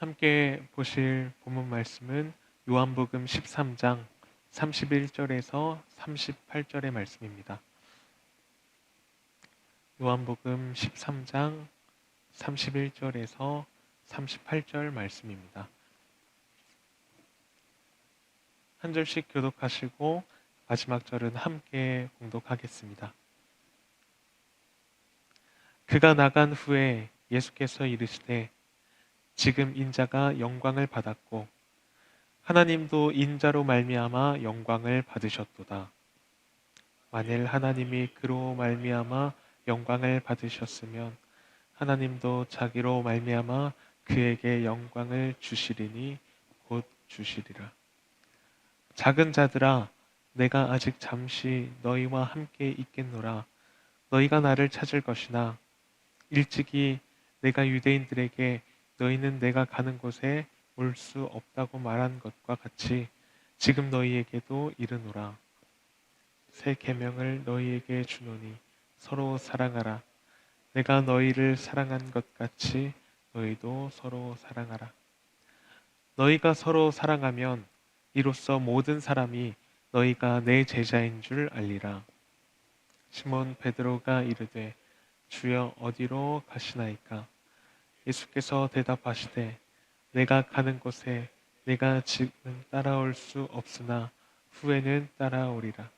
함께 보실 본문 말씀은 요한복음 13장 31절에서 38절의 말씀입니다. 요한복음 13장 31절에서 38절 말씀입니다. 한 절씩 교독하시고 마지막 절은 함께 봉독하겠습니다. 그가 나간 후에 예수께서 이르시되 지금 인자가 영광을 받았고 하나님도 인자로 말미암아 영광을 받으셨도다. 만일 하나님이 그로 말미암아 영광을 받으셨으면 하나님도 자기로 말미암아 그에게 영광을 주시리니 곧 주시리라. 작은 자들아, 내가 아직 잠시 너희와 함께 있겠노라. 너희가 나를 찾을 것이나 일찍이 내가 유대인들에게 너희는 내가 가는 곳에 올 수 없다고 말한 것과 같이 지금 너희에게도 이르노라. 새 계명을 너희에게 주노니 서로 사랑하라. 내가 너희를 사랑한 것 같이 너희도 서로 사랑하라. 너희가 서로 사랑하면 이로써 모든 사람이 너희가 내 제자인 줄 알리라. 시몬 베드로가 이르되 주여 어디로 가시나이까? 예수께서 대답하시되 내가 가는 곳에 내가 지금 따라올 수 없으나 후에는 따라오리라.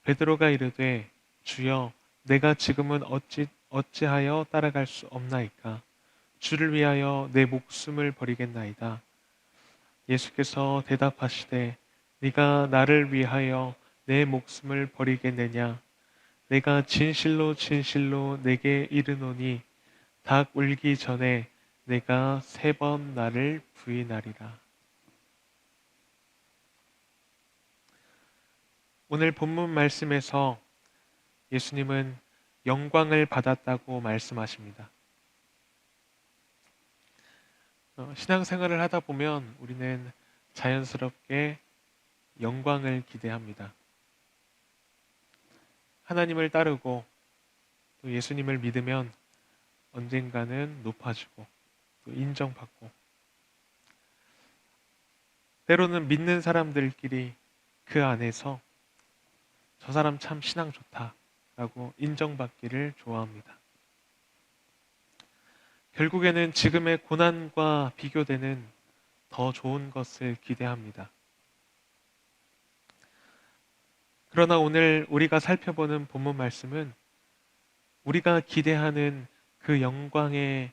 베드로가 이르되 주여 내가 지금은 어찌하여 따라갈 수 없나이까? 주를 위하여 내 목숨을 버리겠나이다. 예수께서 대답하시되 네가 나를 위하여 내 목숨을 버리겠느냐? 내가 진실로 진실로 내게 이르노니 닭 울기 전에 내가 3번 나를 부인하리라. 오늘 본문 말씀에서 예수님은 영광을 받았다고 말씀하십니다. 신앙생활을 하다 보면 우리는 자연스럽게 영광을 기대합니다. 하나님을 따르고 또 예수님을 믿으면 언젠가는 높아지고 또 인정받고 때로는 믿는 사람들끼리 그 안에서 저 사람 참 신앙 좋다라고 인정받기를 좋아합니다. 결국에는 지금의 고난과 비교되는 더 좋은 것을 기대합니다. 그러나 오늘 우리가 살펴보는 본문 말씀은 우리가 기대하는 그 영광의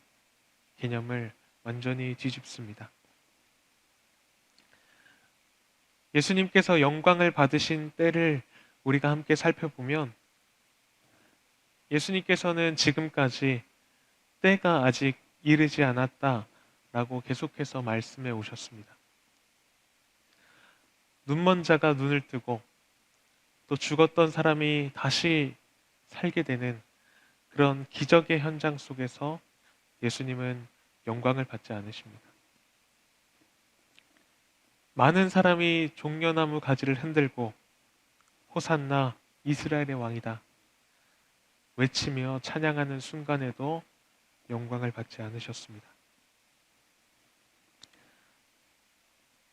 개념을 완전히 뒤집습니다. 예수님께서 영광을 받으신 때를 우리가 함께 살펴보면 예수님께서는 지금까지 때가 아직 이르지 않았다라고 계속해서 말씀해 오셨습니다. 눈먼 자가 눈을 뜨고 또 죽었던 사람이 다시 살게 되는 그런 기적의 현장 속에서 예수님은 영광을 받지 않으십니다. 많은 사람이 종려나무 가지를 흔들고 호산나 이스라엘의 왕이다 외치며 찬양하는 순간에도 영광을 받지 않으셨습니다.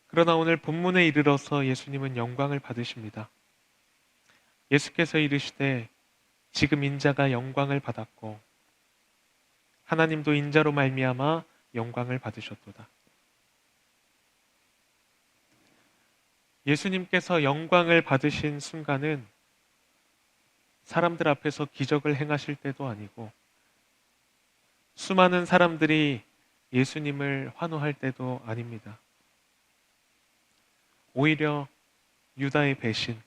그러나 오늘 본문에 이르러서 예수님은 영광을 받으십니다. 예수께서 이르시되 지금 인자가 영광을 받았고 하나님도 인자로 말미암아 영광을 받으셨도다. 예수님께서 영광을 받으신 순간은 사람들 앞에서 기적을 행하실 때도 아니고 수많은 사람들이 예수님을 환호할 때도 아닙니다. 오히려 유다의 배신,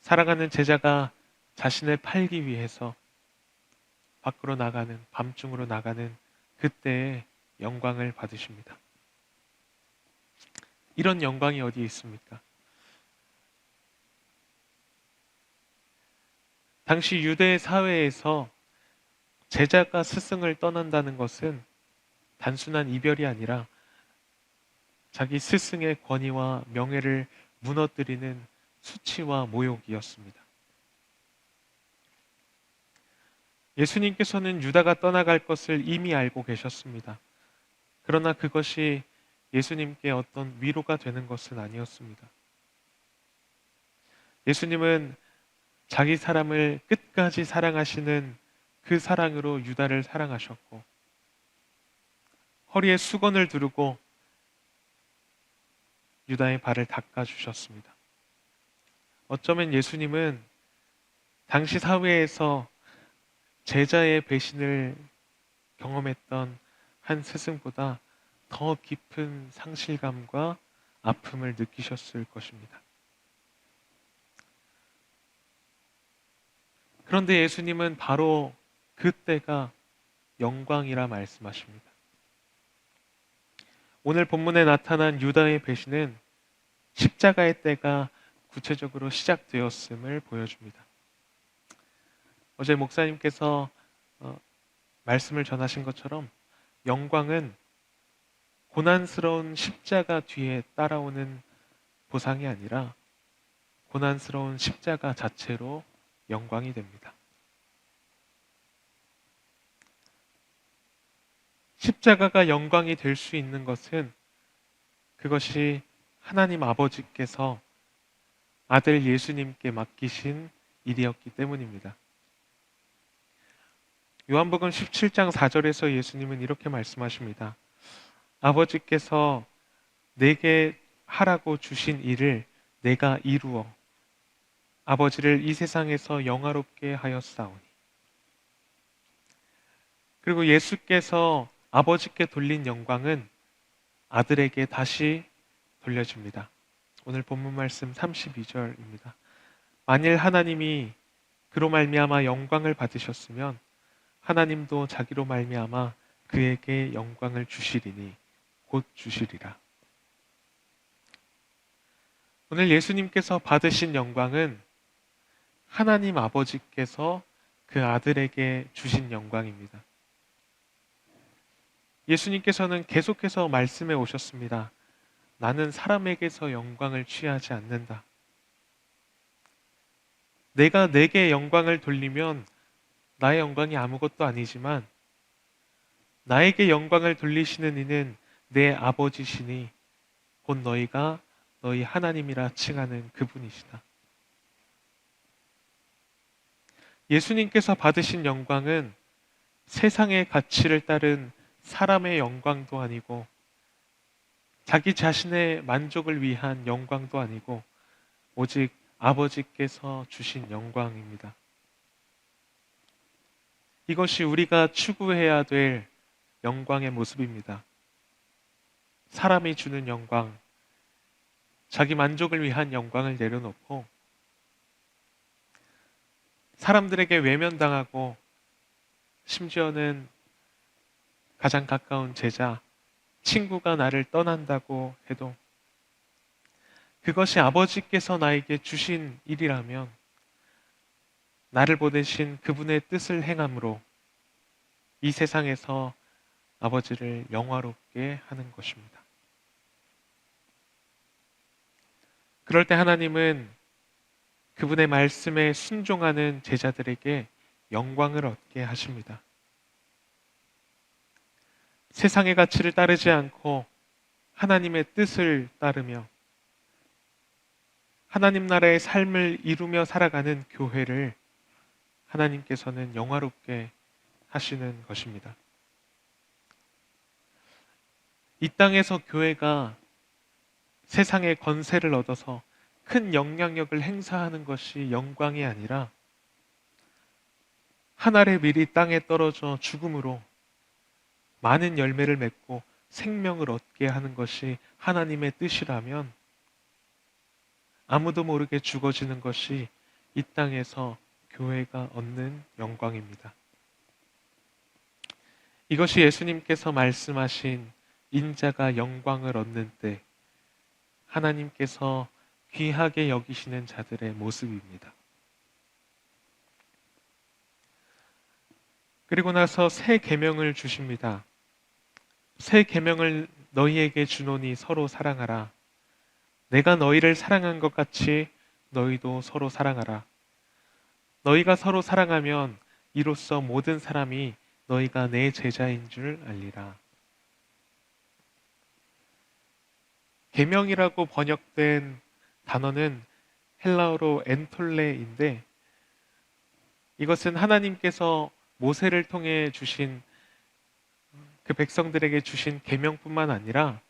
사랑하는 제자가 자신을 팔기 위해서 밖으로 나가는, 밤중으로 나가는 그때의 영광을 받으십니다. 이런 영광이 어디에 있습니까? 당시 유대 사회에서 제자가 스승을 떠난다는 것은 단순한 이별이 아니라 자기 스승의 권위와 명예를 무너뜨리는 수치와 모욕이었습니다. 예수님께서는 유다가 떠나갈 것을 이미 알고 계셨습니다. 그러나 그것이 예수님께 어떤 위로가 되는 것은 아니었습니다. 예수님은 자기 사람을 끝까지 사랑하시는 그 사랑으로 유다를 사랑하셨고, 허리에 수건을 두르고 유다의 발을 닦아주셨습니다. 어쩌면 예수님은 당시 사회에서 제자의 배신을 경험했던 한 스승보다 더 깊은 상실감과 아픔을 느끼셨을 것입니다. 그런데 예수님은 바로 그때가 영광이라 말씀하십니다. 오늘 본문에 나타난 유다의 배신은 십자가의 때가 구체적으로 시작되었음을 보여줍니다. 어제 목사님께서 말씀을 전하신 것처럼 영광은 고난스러운 십자가 뒤에 따라오는 보상이 아니라 고난스러운 십자가 자체로 영광이 됩니다. 십자가가 영광이 될 수 있는 것은 그것이 하나님 아버지께서 아들 예수님께 맡기신 일이었기 때문입니다. 요한복음 17장 4절에서 예수님은 이렇게 말씀하십니다. 아버지께서 내게 하라고 주신 일을 내가 이루어 아버지를 이 세상에서 영화롭게 하였사오니. 그리고 예수께서 아버지께 돌린 영광은 아들에게 다시 돌려줍니다. 오늘 본문 말씀 32절입니다. 만일 하나님이 그로 말미암아 영광을 받으셨으면 하나님도 자기로 말미암아 그에게 영광을 주시리니 곧 주시리라. 오늘 예수님께서 받으신 영광은 하나님 아버지께서 그 아들에게 주신 영광입니다. 예수님께서는 계속해서 말씀해 오셨습니다. 나는 사람에게서 영광을 취하지 않는다. 내가 내게 영광을 돌리면 나의 영광이 아무것도 아니지만 나에게 영광을 돌리시는 이는 내 아버지시니 곧 너희가 너희 하나님이라 칭하는 그분이시다. 예수님께서 받으신 영광은 세상의 가치를 따른 사람의 영광도 아니고 자기 자신의 만족을 위한 영광도 아니고 오직 아버지께서 주신 영광입니다. 이것이 우리가 추구해야 될 영광의 모습입니다. 사람이 주는 영광, 자기 만족을 위한 영광을 내려놓고 사람들에게 외면당하고 심지어는 가장 가까운 제자, 친구가 나를 떠난다고 해도 그것이 아버지께서 나에게 주신 일이라면 나를 보내신 그분의 뜻을 행함으로 이 세상에서 아버지를 영화롭게 하는 것입니다. 그럴 때 하나님은 그분의 말씀에 순종하는 제자들에게 영광을 얻게 하십니다. 세상의 가치를 따르지 않고 하나님의 뜻을 따르며 하나님 나라의 삶을 이루며 살아가는 교회를 하나님께서는 영화롭게 하시는 것입니다. 이 땅에서 교회가 세상의 권세를 얻어서 큰 영향력을 행사하는 것이 영광이 아니라 한 알의 밀이 땅에 떨어져 죽음으로 많은 열매를 맺고 생명을 얻게 하는 것이 하나님의 뜻이라면 아무도 모르게 죽어지는 것이 이 땅에서 교회가 얻는 영광입니다. 이것이 예수님께서 말씀하신 인자가 영광을 얻는 때 하나님께서 귀하게 여기시는 자들의 모습입니다. 그리고 나서 새 계명을 주십니다. 새 계명을 너희에게 주노니 서로 사랑하라. 내가 너희를 사랑한 것 같이 너희도 서로 사랑하라. 너희가 서로 사랑하면 이로써 모든 사람이 너희가 내 제자인 줄 알리라. 계명이라고 번역된 단어는 헬라어로 엔톨레인데, 이것은 하나님께서 모세를 통해 주신 그 백성들에게 주신 계명뿐만 아니라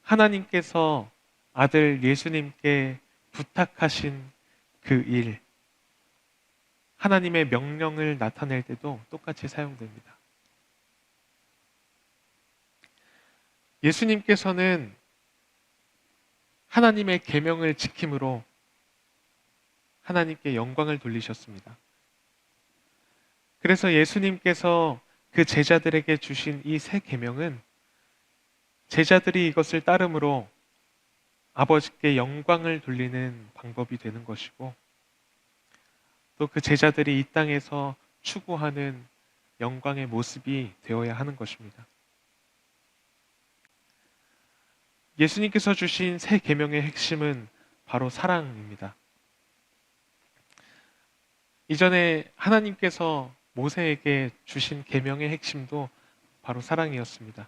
하나님께서 아들 예수님께 부탁하신 그 일, 하나님의 명령을 나타낼 때도 똑같이 사용됩니다. 예수님께서는 하나님의 계명을 지킴으로 하나님께 영광을 돌리셨습니다. 그래서 예수님께서 그 제자들에게 주신 이 새 계명은 제자들이 이것을 따름으로 아버지께 영광을 돌리는 방법이 되는 것이고, 또 그 제자들이 이 땅에서 추구하는 영광의 모습이 되어야 하는 것입니다. 예수님께서 주신 새 계명의 핵심은 바로 사랑입니다. 이전에 하나님께서 모세에게 주신 계명의 핵심도 바로 사랑이었습니다.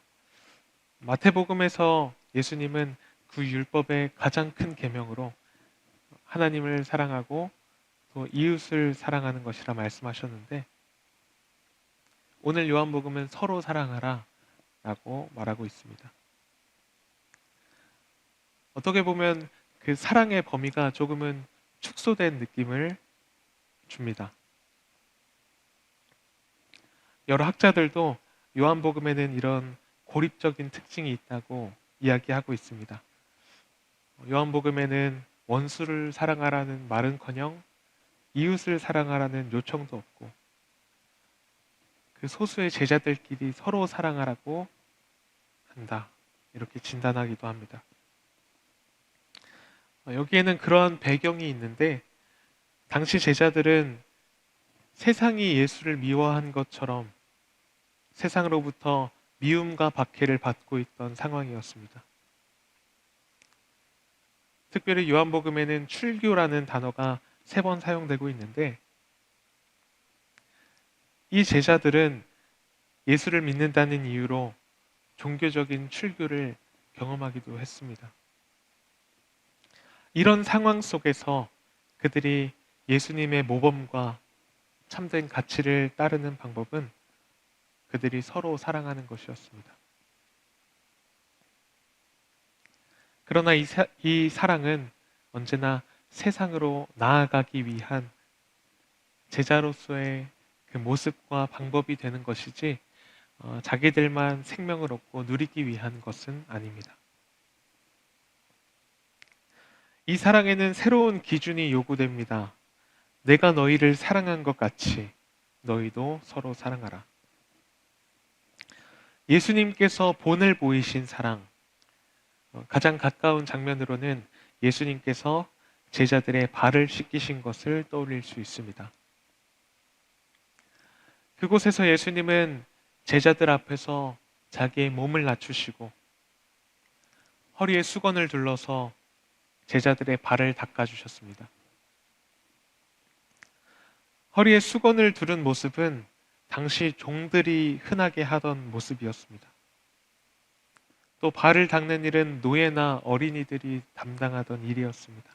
마태복음에서 예수님은 그 율법의 가장 큰 계명으로 하나님을 사랑하고 또 이웃을 사랑하는 것이라 말씀하셨는데, 오늘 요한복음은 서로 사랑하라 라고 말하고 있습니다. 어떻게 보면 그 사랑의 범위가 조금은 축소된 느낌을 줍니다. 여러 학자들도 요한복음에는 이런 고립적인 특징이 있다고 이야기하고 있습니다. 요한복음에는 원수를 사랑하라는 말은커녕 이웃을 사랑하라는 요청도 없고, 그 소수의 제자들끼리 서로 사랑하라고 한다, 이렇게 진단하기도 합니다. 여기에는 그러한 배경이 있는데, 당시 제자들은 세상이 예수를 미워한 것처럼 세상으로부터 미움과 박해를 받고 있던 상황이었습니다. 특별히 요한복음에는 출교라는 단어가 3번 사용되고 있는데, 이 제자들은 예수를 믿는다는 이유로 종교적인 출교를 경험하기도 했습니다. 이런 상황 속에서 그들이 예수님의 모범과 참된 가치를 따르는 방법은 그들이 서로 사랑하는 것이었습니다. 그러나 이 사랑은 언제나 세상으로 나아가기 위한 제자로서의 그 모습과 방법이 되는 것이지, 자기들만 생명을 얻고 누리기 위한 것은 아닙니다. 이 사랑에는 새로운 기준이 요구됩니다. 내가 너희를 사랑한 것 같이 너희도 서로 사랑하라. 예수님께서 본을 보이신 사랑, 가장 가까운 장면으로는 예수님께서 제자들의 발을 씻기신 것을 떠올릴 수 있습니다. 그곳에서 예수님은 제자들 앞에서 자기의 몸을 낮추시고 허리에 수건을 둘러서 제자들의 발을 닦아주셨습니다. 허리에 수건을 두른 모습은 당시 종들이 흔하게 하던 모습이었습니다. 또 발을 닦는 일은 노예나 어린이들이 담당하던 일이었습니다.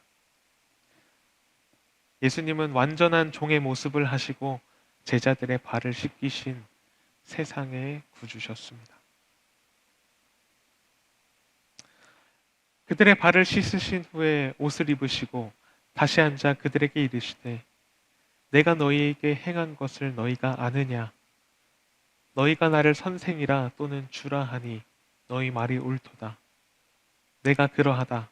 예수님은 완전한 종의 모습을 하시고 제자들의 발을 씻기신 세상의 구주셨습니다. 그들의 발을 씻으신 후에 옷을 입으시고 다시 앉아 그들에게 이르시되, 내가 너희에게 행한 것을 너희가 아느냐? 너희가 나를 선생이라 또는 주라 하니 너희 말이 옳도다. 내가 그러하다.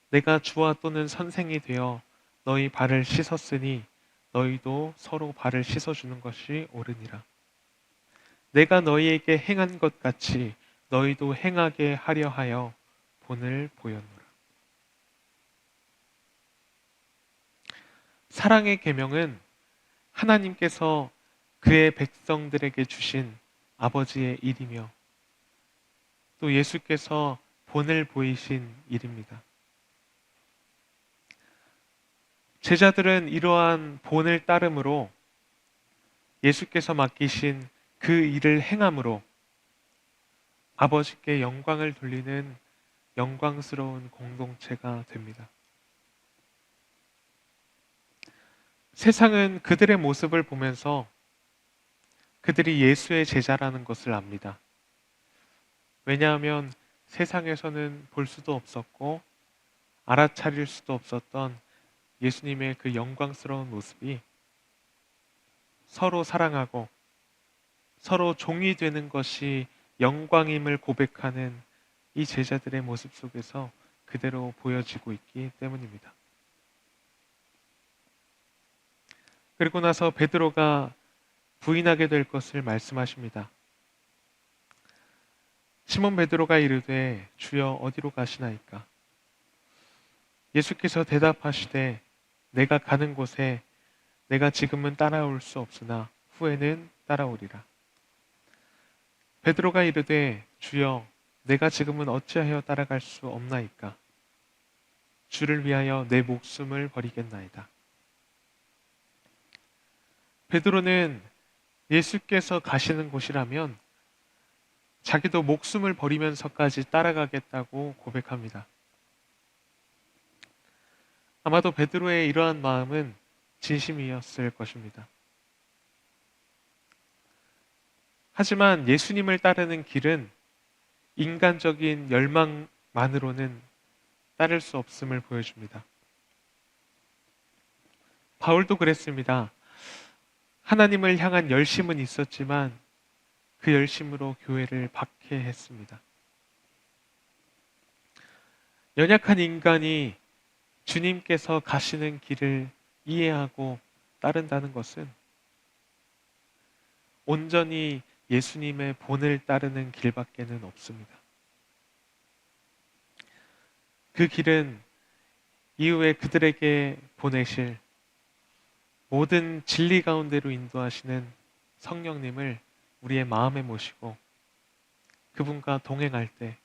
내가 주와 또는 선생이 되어 너희 발을 씻었으니 너희도 서로 발을 씻어주는 것이 옳으니라. 내가 너희에게 행한 것 같이 너희도 행하게 하려 하여 본을 보였노라. 사랑의 계명은 하나님께서 그의 백성들에게 주신 아버지의 일이며, 또 예수께서 본을 보이신 일입니다. 제자들은 이러한 본을 따름으로 예수께서 맡기신 그 일을 행함으로 아버지께 영광을 돌리는 영광스러운 공동체가 됩니다. 세상은 그들의 모습을 보면서 그들이 예수의 제자라는 것을 압니다. 왜냐하면 세상에서는 볼 수도 없었고 알아차릴 수도 없었던 예수님의 그 영광스러운 모습이 서로 사랑하고 서로 종이 되는 것이 영광임을 고백하는 이 제자들의 모습 속에서 그대로 보여지고 있기 때문입니다. 그리고 나서 베드로가 부인하게 될 것을 말씀하십니다. 시몬 베드로가 이르되 주여 어디로 가시나이까? 예수께서 대답하시되 내가 가는 곳에 내가 지금은 따라올 수 없으나 후에는 따라오리라. 베드로가 이르되 주여 내가 지금은 어찌하여 따라갈 수 없나이까? 주를 위하여 내 목숨을 버리겠나이다. 베드로는 예수께서 가시는 곳이라면 자기도 목숨을 버리면서까지 따라가겠다고 고백합니다. 아마도 베드로의 이러한 마음은 진심이었을 것입니다. 하지만 예수님을 따르는 길은 인간적인 열망만으로는 따를 수 없음을 보여줍니다. 바울도 그랬습니다. 하나님을 향한 열심은 있었지만 그 열심으로 교회를 박해했습니다. 연약한 인간이 주님께서 가시는 길을 이해하고 따른다는 것은 온전히 예수님의 본을 따르는 길밖에는 없습니다. 그 길은 이후에 그들에게 보내실 모든 진리 가운데로 인도하시는 성령님을 우리의 마음에 모시고 그분과 동행할 때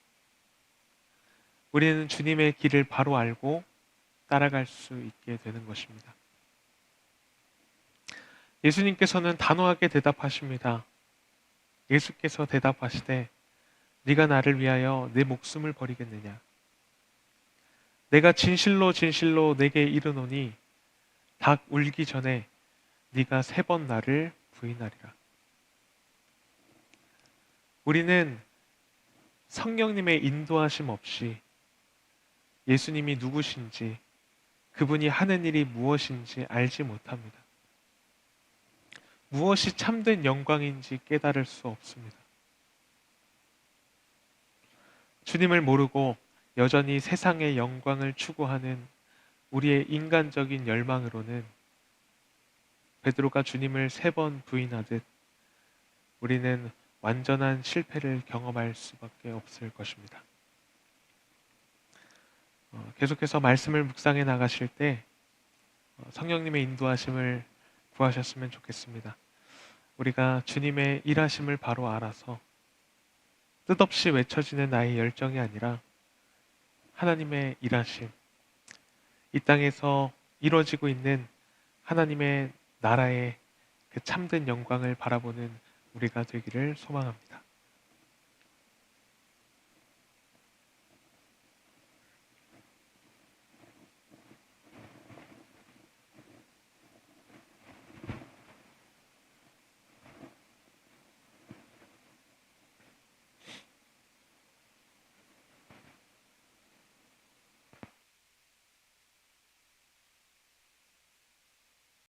우리는 주님의 길을 바로 알고 따라갈 수 있게 되는 것입니다. 예수님께서는 단호하게 대답하십니다. 예수께서 대답하시되 네가 나를 위하여 내 목숨을 버리겠느냐? 내가 진실로 진실로 내게 이르노니 닭 울기 전에 네가 3번 나를 부인하리라. 우리는 성령님의 인도하심 없이 예수님이 누구신지 그분이 하는 일이 무엇인지 알지 못합니다. 무엇이 참된 영광인지 깨달을 수 없습니다. 주님을 모르고 여전히 세상의 영광을 추구하는 우리의 인간적인 열망으로는 베드로가 주님을 3번 부인하듯 우리는 완전한 실패를 경험할 수밖에 없을 것입니다. 계속해서 말씀을 묵상해 나가실 때 성령님의 인도하심을 구하셨으면 좋겠습니다. 우리가 주님의 일하심을 바로 알아서 뜻없이 외쳐지는 나의 열정이 아니라 하나님의 일하심, 이 땅에서 이루어지고 있는 하나님의 나라의 그 참된 영광을 바라보는 우리가 되기를 소망합니다.